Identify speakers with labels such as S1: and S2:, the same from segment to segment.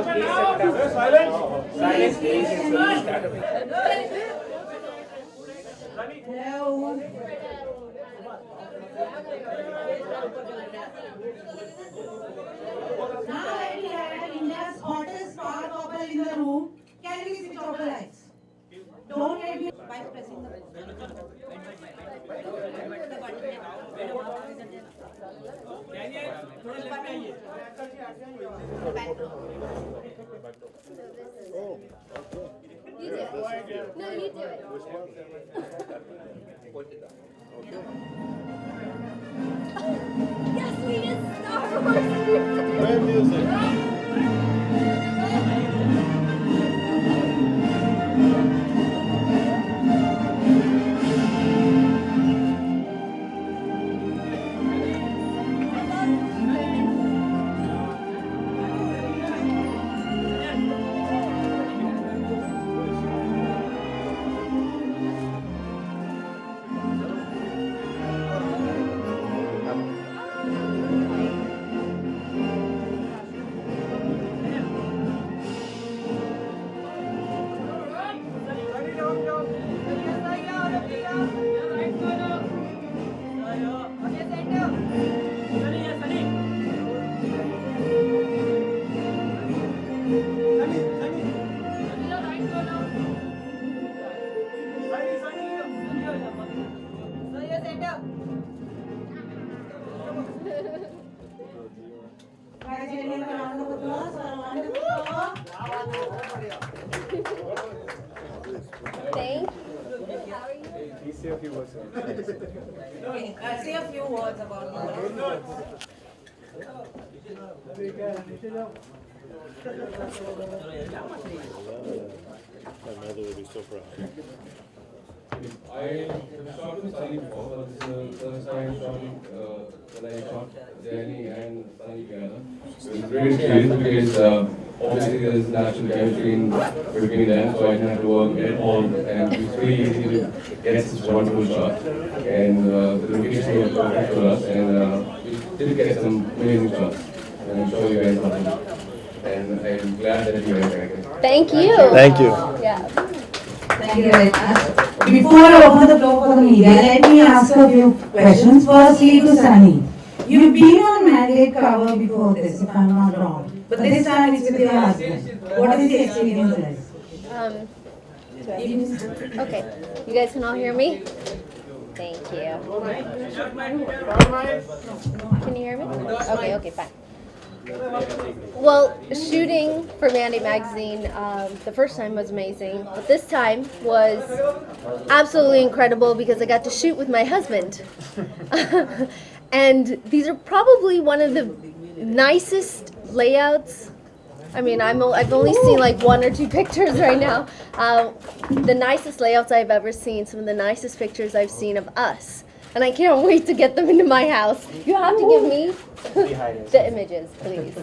S1: Hello. Now that we have India's hottest power couple in the room, can we switch off the lights? Don't let me by pressing the
S2: You do it. No, you do it. Yes, we did Star Wars.
S3: Great music.
S1: guys, give me a round of applause for a wonderful talk.
S2: Thank you. How are you?
S3: Please say a few words.
S1: Okay, say a few words about
S3: My mother will be so proud.
S4: I have shot with Sunny before, but this is the first time when I shot Danny and Sunny together. It was very strange because obviously there is natural chemistry between them, so I didn't have to work at all, and it was really easy to get this wonderful shot. And the location was perfect for us, and we did get some amazing shots. And I'm sure you guys love them. And I'm glad that you guys like it.
S2: Thank you.
S3: Thank you.
S2: Yeah.
S1: Thank you very much. Before I open the floor for the media, let me ask a few questions. Firstly to Sunny. You've been on Mandate cover before this, if I'm not wrong. But this time it's with your husband. What is the experience like?
S2: Okay. You guys can all hear me? Thank you. Can you hear me? Okay, fine. Well, shooting for Mandate Magazine, the first time was amazing, but this time was absolutely incredible because I got to shoot with my husband. And these are probably one of the nicest layouts. I mean, I've only seen like one or two pictures right now. The nicest layouts I've ever seen, some of the nicest pictures I've seen of us. And I can't wait to get them into my house. You have to give me the images, please.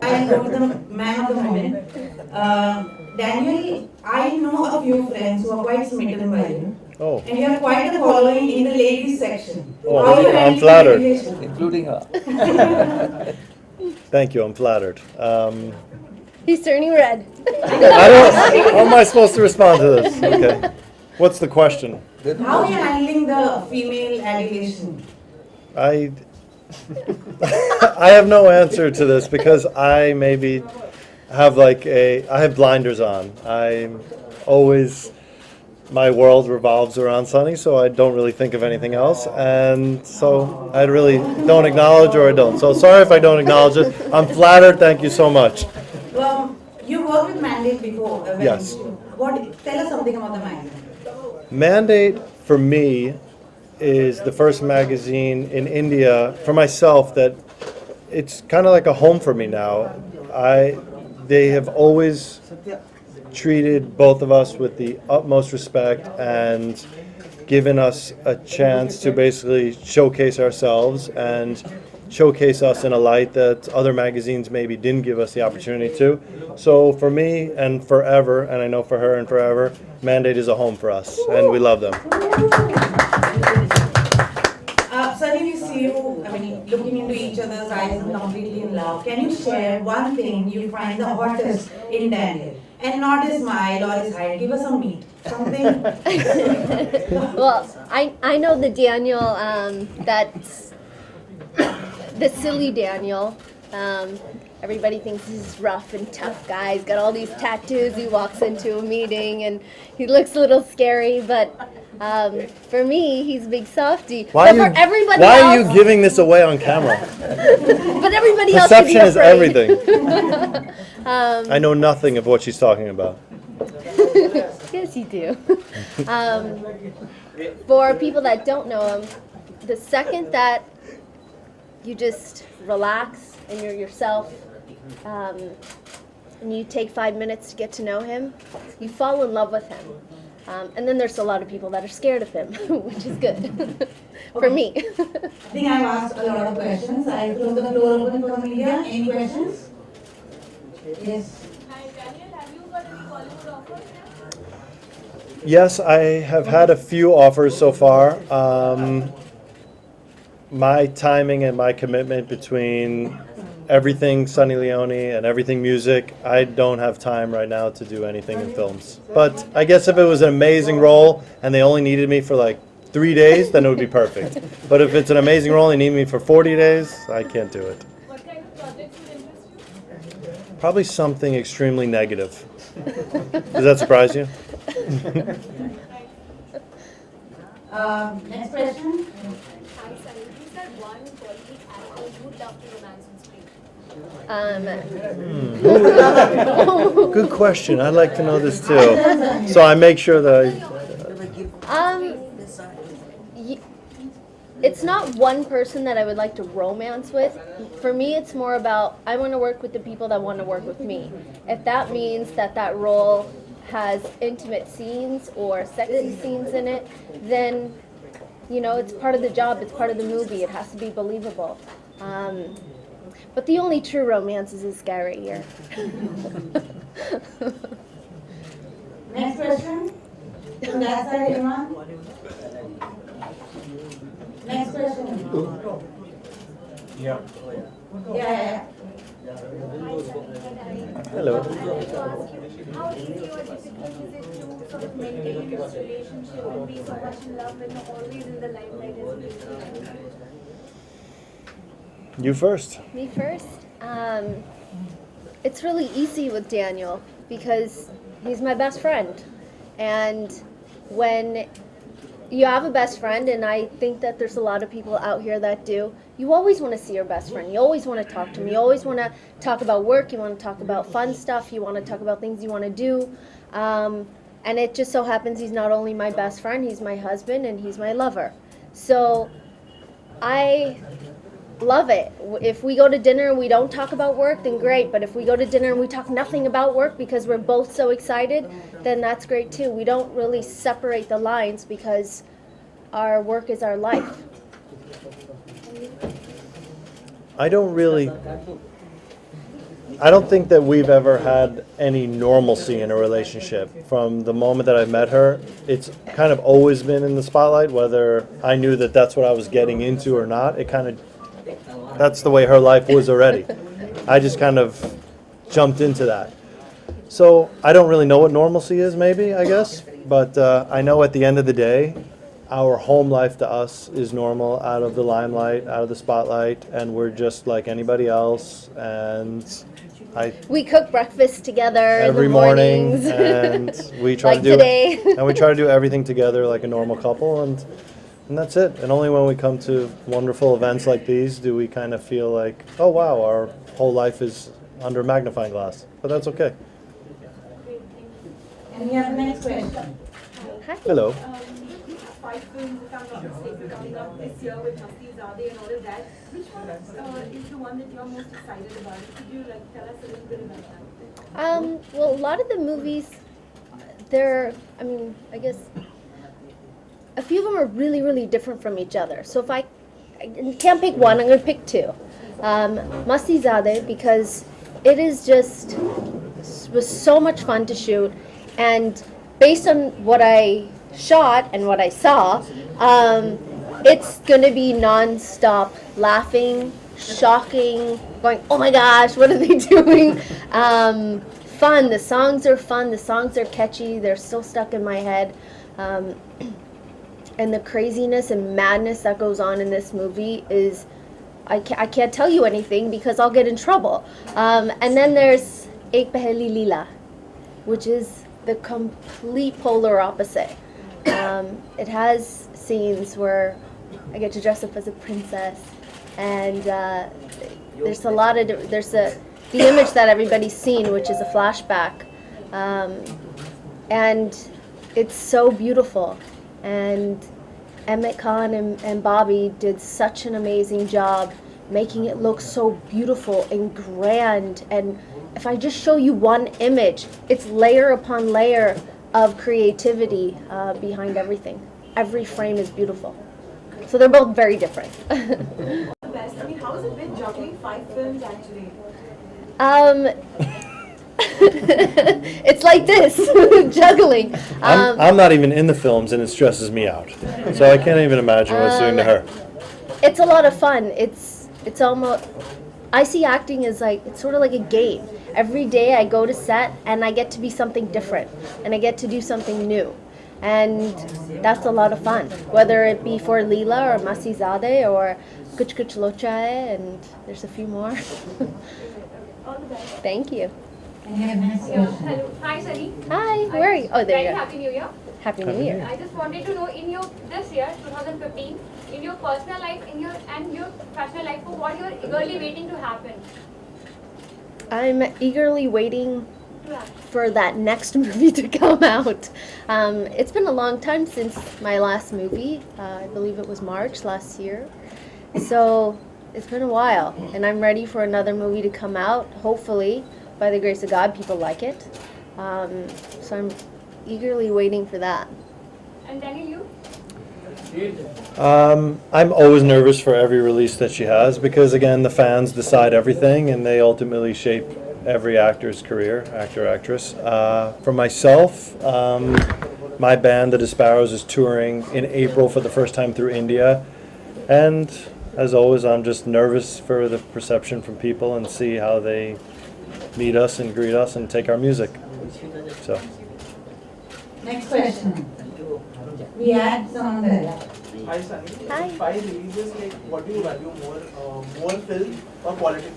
S1: I go to the man of the moment. Daniel, I know a few friends who are quite smitten by you.
S3: Oh.
S1: And you have quite a following in the ladies section.
S3: Oh,
S1: How are you
S3: I'm
S1: handling
S3: flattered.
S1: the relation?
S5: Including her.
S3: Thank you. I'm flattered.
S2: He's turning red.
S3: I don't. How am I supposed to respond to this? Okay. What's the question?
S1: How are you handling the female adulation?
S3: I have no answer to this because I maybe have I have blinders on. I'm always, my world revolves around Sunny, so I don't really think of anything else. And so I really don't acknowledge or I don't. So sorry if I don't acknowledge it. I'm flattered. Thank you so much.
S1: Well, you worked with Mandate before.
S3: Yes.
S1: Tell us something about the magazine.
S3: Mandate for me is the first magazine in India for myself that it's kind of like a home for me now. They have always treated both of us with the utmost respect and given us a chance to basically showcase ourselves and showcase us in a light that other magazines maybe didn't give us the opportunity to. So for me and forever, and I know for her and forever, Mandate is a home for us, and we love them.
S1: Sunny, we see you, looking into each other's eyes and completely in in love, can you share one thing you find the hottest in Daniel? And not his smile or his height. Give us some meat. Something.
S2: Well, I know the Daniel that's the silly Daniel. Everybody thinks he's rough and tough guy. He's got all these tattoos. He walks into a meeting and he looks a little scary, but for me, he's a big softie. But for everybody
S3: why
S2: else,
S3: are you giving this away on camera?
S2: but everybody else should be
S3: Perception is
S2: afraid.
S3: everything. I know nothing of what she's talking about.
S2: Yes, you do. For people that don't know him, the second that you just relax and you're yourself, and you take 5 minutes to get to know him, you fall in love with him. And then there's a lot of people that are scared of him, which is good for me.
S1: I think I've asked a lot of questions. I throw the floor open for media. Any questions? Yes.
S6: Hi, Daniel. Have you got any Bollywood offers?
S3: Yes, I have had a few offers so far. My timing and my commitment between everything Sunny Leone and everything music, I don't have time right now to do anything in films. But I guess if it was an amazing role and they only needed me for like 3 days, then it would be perfect. But if it's an amazing role and they need me for 40 days, I can't do it.
S6: What kind of projects would interest you?
S3: Probably something extremely negative. Does that surprise you?
S1: Next question.
S6: Hi, Sunny. Who's that one Bollywood actor you would love to romance on screen?
S3: Good question. I'd like to know this too. So I make sure that
S2: It's not one person that I would like to romance with. For me, it's more about I want to work with the people that want to work with me. If that means that that role has intimate scenes or sexy scenes in it, then, you know, it's part of the job, it's part of the movie, it has to be believable. But the only true romance is this guy right here.
S1: Next question. From that side, anyone? Next question.
S7: Yeah.
S1: Yeah.
S3: hello.
S6: I wanted to ask you, how easy or difficult is it to sort of maintain this relationship and be so much in love when you're always in the limelight as a relationship?
S3: You first.
S2: Me first? It's really easy with Daniel because he's my best friend. And when you have a best friend, and I think that there's a lot of people out here that do, you always want to see your best friend. You always want to talk to him. You always want to talk about work. You want to talk about fun stuff. You want to talk about things you want to do. And it just so happens he's not only my best friend, he's my husband and he's my lover. So I love it. If we go to dinner and we don't talk about work, then great. But if we go to dinner and we talk nothing about work because we're both so excited, then that's great too. We don't really separate the lines because our work is our life.
S3: I don't think that we've ever had any normalcy in a relationship. From the moment that I met her, it's kind of always been in the spotlight, whether I knew that that's what I was getting into or not. That's the way her life was already. I just kind of jumped into that. So I don't really know what normalcy is, maybe, I guess. But I know at the end of the day, our home life to us is normal, out of the limelight, out of the spotlight, and we're just like anybody else. And
S2: We cook breakfast together
S3: every
S2: in the
S3: morning,
S2: mornings.
S3: and we try
S2: Like
S3: to do
S2: today.
S3: and we try to do everything together like a normal couple, and that's it. And only when we come to wonderful events like these do we kind of feel like, oh wow, our whole life is under a magnifying glass. But that's okay.
S1: And we have the next question.
S2: Hi.
S3: Hello.
S6: 5 films, if I'm not mistaken, coming up this year with Masti Zade and all of that. Which one is the one that you're most excited about? Could you tell us a little bit about that?
S2: Well, a lot of the movies, I guess a few of them are really, really different from each other. So if I can't pick one, I'm going to pick two. Masti Zade, because it was so much fun to shoot, and based on what I shot and what I saw, it's going to be non-stop laughing, shocking, going, oh my gosh, what are they doing? Fun. The songs are fun. The songs are catchy. They're still stuck in my head. And the craziness and madness that goes on in this movie is, I can't tell you anything because I'll get in trouble. And then there's Ek Peheli Leela, which is the complete polar opposite. It has scenes where I get to dress up as a princess, and there's a lot of the image that everybody's seen, which is a flashback, and it's so beautiful. And Emmett Khan and Bobby did such an amazing job making it look so beautiful and grand. And if I just show you one image, it's layer upon layer of creativity behind everything. Every frame is beautiful. So they're both very different.
S6: Best. I mean, how has it been juggling 5 films actually?
S2: It's like this, juggling.
S3: I'm not even in the films, and it stresses me out. So I can't even imagine what it's doing to her.
S2: It's a lot of fun. It's almost, I see acting as like, it's sort of like a game. Every day I go to set and I get to be something different, and I get to do something new. And that's a lot of fun, whether it be for Leela or Masi Zade or Kuch Kuch Locha Hai, and there's a few more.
S6: All the best.
S2: Thank you.
S1: And you have next question.
S7: Hello. Hi, Sunny.
S2: Hi, where are you? Oh, there
S7: Very
S2: you go.
S7: Happy New Year.
S2: Happy New Year.
S7: I just wanted to know, in your this year, 2015, in your personal life, in your professional life, for what you're eagerly waiting to happen.
S2: I'm eagerly waiting for that next movie to come out. It's been a long time since my last movie. I believe it was March last year. So it's been a while, and I'm ready for another movie to come out. Hopefully, by the grace of God, people like it. So I'm eagerly waiting for that.
S7: And Daniel, you?
S3: I'm always nervous for every release that she has because, again, the fans decide everything and they ultimately shape every actor's career, actor, actress. For myself, my band, the Disparos, is touring in April for the first time through India. And as always, I'm just nervous for the perception from people and see how they meet us and greet us and take our music. So.
S1: Next question. We had some there.
S8: Hi Sunny.
S2: Hi.
S8: 5 releases, like what do you value more film or quality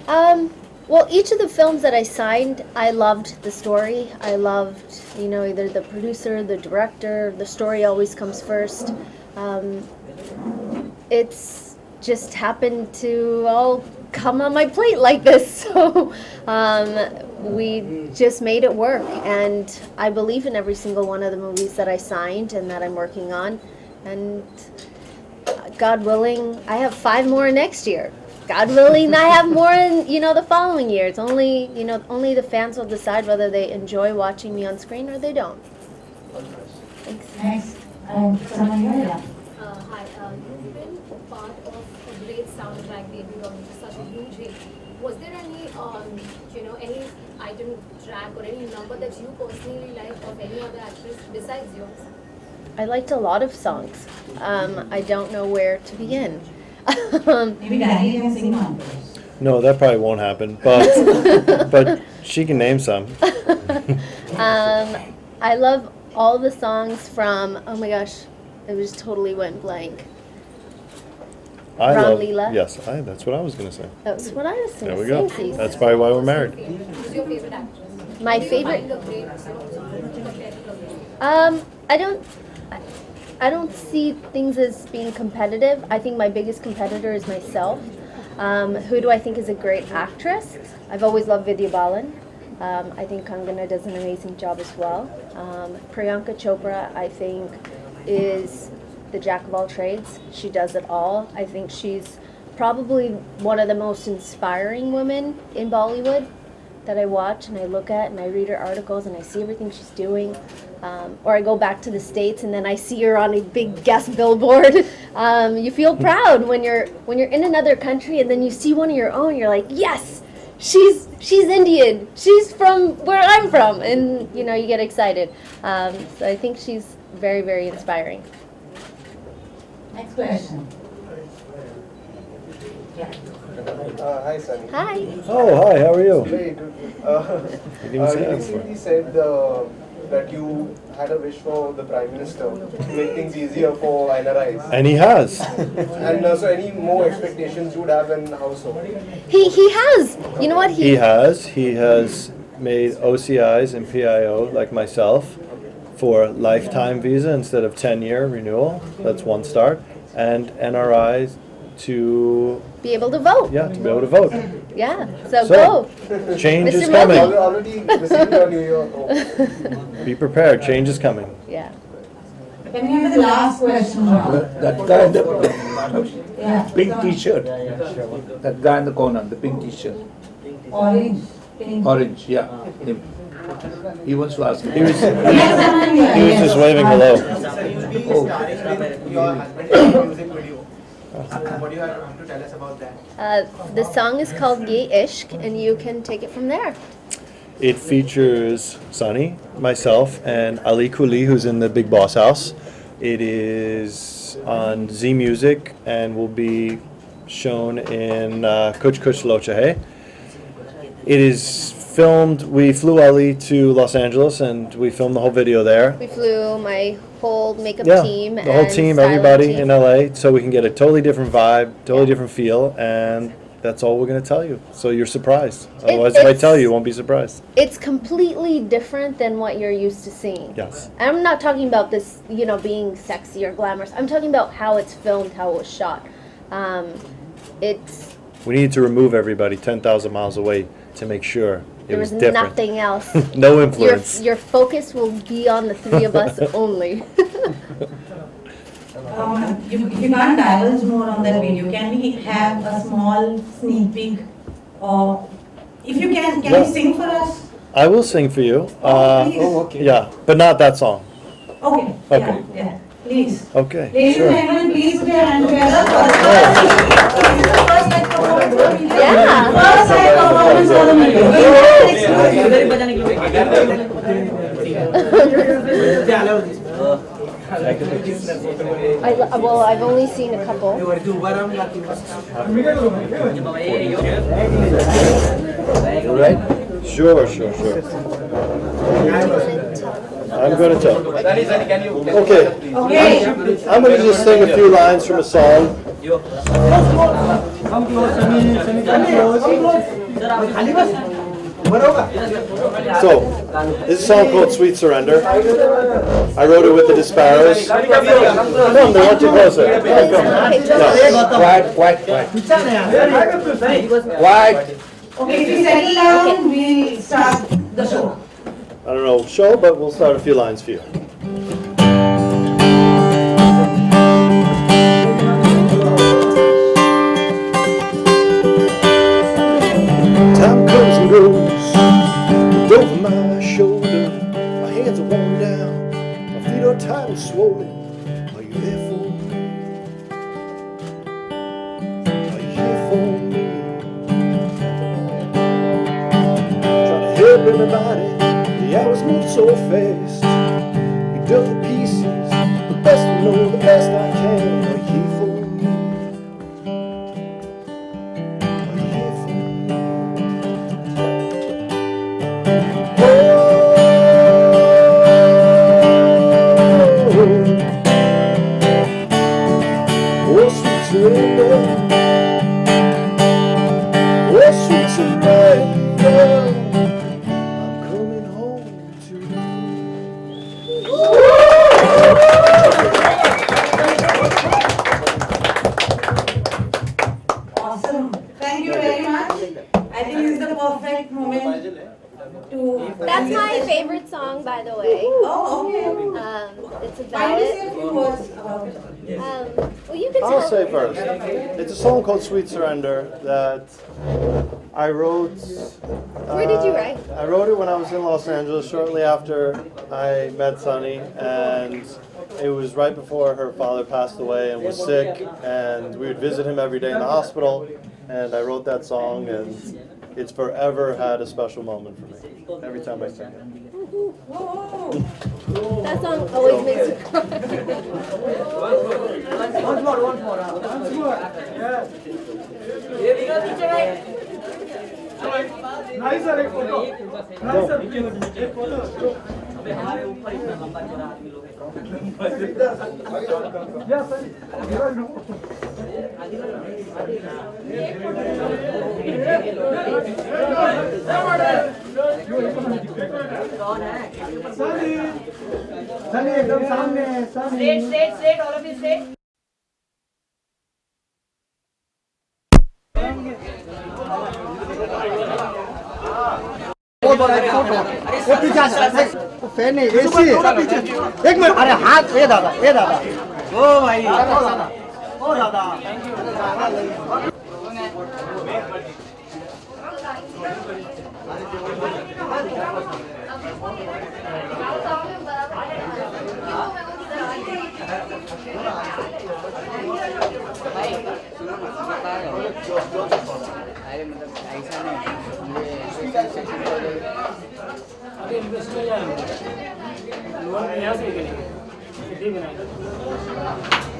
S8: film?
S2: Well, each of the films that I signed, I loved the story. I loved, either the producer, the director. The story always comes first. It's just happened to all come on my plate like this. So we just made it work. And I believe in every single one of the movies that I signed and that I'm working on. And God willing, I have 5 more next year. God willing, I have more in, the following year. It's only, only the fans will decide whether they enjoy watching me on screen or they don't. Thanks.
S1: Next, someone here. Yeah.
S9: Hi, you've been part of a great soundtrack, Baby Doll, such a huge hit. Was there any, any item track or any number that you personally like of any other actress besides yours?
S2: I liked a lot of songs. I don't know where to begin.
S1: Maybe Danny can sing one.
S3: No, that probably won't happen, but she can name some.
S2: I love all the songs from, oh my gosh, it just totally went blank. Ram Leela.
S3: Yes, that's what I was going to say.
S2: That's what I was saying.
S3: There we go.
S2: Samesies.
S3: That's probably why we're married.
S9: Who's your favorite actress?
S2: My
S9: Do you
S2: favorite.
S9: find a great, compared to
S2: I don't see things as being competitive. I think my biggest competitor is myself. Who do I think is a great actress? I've always loved Vidya Balan. I think Kangana does an amazing job as well. Priyanka Chopra, I think, is the jack of all trades. She does it all. I think she's probably one of the most inspiring women in Bollywood that I watch and I look at and I read her articles and I see everything she's doing. Or I go back to the States and then I see her on a big guest billboard. You feel proud when you're in another country and then you see one of your own. You're like, yes, she's Indian. She's from where I'm from, and you get excited. So I think she's very, very inspiring.
S1: Next question.
S8: Hi, Sunny.
S2: Hi.
S3: Oh, hi, how are you?
S8: Very good.
S3: You didn't say
S8: You
S3: that before.
S8: recently said that you had a wish for the Prime Minister to make things easier for NRIs.
S3: And he has.
S8: And so any more expectations you would have in household?
S2: He has. You know what?
S3: He has made OCIs and PIO, like myself, for lifetime visa instead of 10-year renewal. That's one start. And NRIs to,
S2: be able to vote.
S3: yeah, to be able to vote.
S2: Yeah. So
S3: So-
S2: go.
S3: Change is
S2: Mr.
S3: coming.
S2: Modi.
S8: Already received your New York home.
S3: Be prepared, change is coming.
S2: Yeah.
S1: Can we have the last question?
S5: That guy in the
S1: Yeah.
S5: pink t-shirt. That guy in the corner, the pink t-shirt.
S1: Orange. Pink.
S5: Orange, yeah. Him. He wants to ask me.
S3: He was
S1: Yes, someone here.
S3: he was just waving hello.
S8: Sir, you'll be starring in your husband's music video. What do you have to tell us about that?
S2: The song is called Ye Ishq, and you can take it from there.
S3: It features Sunny, myself, and Ali Kuli, who's in the Big Boss House. It is on Z Music and will be shown in Kuch Kuch Lo Chahe. It is filmed, we flew Ali to Los Angeles and we filmed the whole video there.
S2: We flew my whole makeup
S3: Yeah,
S2: team
S3: the whole
S2: and
S3: team,
S2: styling
S3: everybody
S2: team.
S3: in LA, so we can get a totally different vibe, totally different feel, and that's all we're gonna tell you. So you're surprised. Otherwise, if I
S2: it's-
S3: tell you, you won't be surprised.
S2: It's completely different than what you're used to seeing.
S3: Yes.
S2: I'm not talking about this, being sexy or glamorous. I'm talking about how it's filmed, how it was shot. It's
S3: We need to remove everybody 10,000 miles away to make sure it
S2: there
S3: was
S2: was
S3: different.
S2: nothing else.
S3: No
S2: Your
S3: influence.
S2: your focus will be on the three of us only.
S1: You can't divulge more on that video. Can we have a small sneak peek? Or if you can you
S3: Yeah.
S1: sing for us?
S3: I will sing for you.
S1: Please.
S3: Yeah, but not that song.
S1: Okay.
S3: Okay.
S1: Yeah. Please.
S3: Okay,
S1: Ladies
S3: sure.
S1: and gentlemen, please put your hands together for the first live performance for the video.
S2: Yeah.
S1: First live performance for the video.
S2: Well, I've only seen a couple.
S5: You right?
S3: Sure. I'm gonna tell. Okay,
S1: Okay.
S3: I'm gonna just sing a few lines from a song. So, this is a song called Sweet Surrender. I wrote it with the Disparos. Come, they want you closer. Come, come.
S2: Okay,
S3: No.
S5: Quiet. Quiet.
S1: Okay, if you settle down, we'll start the show.
S3: I don't know show, but we'll start a few lines for you. Time comes and goes, looked over my shoulder. My hands are worn down, my feet are tired and swollen. Are you there for me? Are you here for me? Trying to help everybody, the hours move so fast. Picked up the pieces, the best I know, the best I can. Are you here for me? Are you here for me? Oh, sweet surrender. Oh, sweet surrender. I'm coming home to
S1: Awesome. Thank you very much. I think this is the perfect moment to.
S2: That's my favorite song, by the way.
S1: Oh, okay.
S2: It's a
S1: Can you say a
S2: ballad.
S1: few words about it?
S2: Well, you can
S3: I'll
S2: tell.
S3: say first. It's a song called Sweet Surrender that I wrote.
S2: Where did you write?
S3: I wrote it when I was in Los Angeles shortly after I met Sunny, and it was right before her father passed away and was sick, and we would visit him every day in the hospital, and I wrote that song, and it's forever had a special moment for me every time I sing it.
S2: That song always makes me cry.
S8: Once more.
S10: एक minute अरे हाथ ये दादा ओ भाई ओ दादा
S8: अरे मतलब ऐसा नहीं मुझे
S10: अरे इन्वेस्ट में जाएंगे लोन यहाँ से करेंगे सिटी बनाएंगे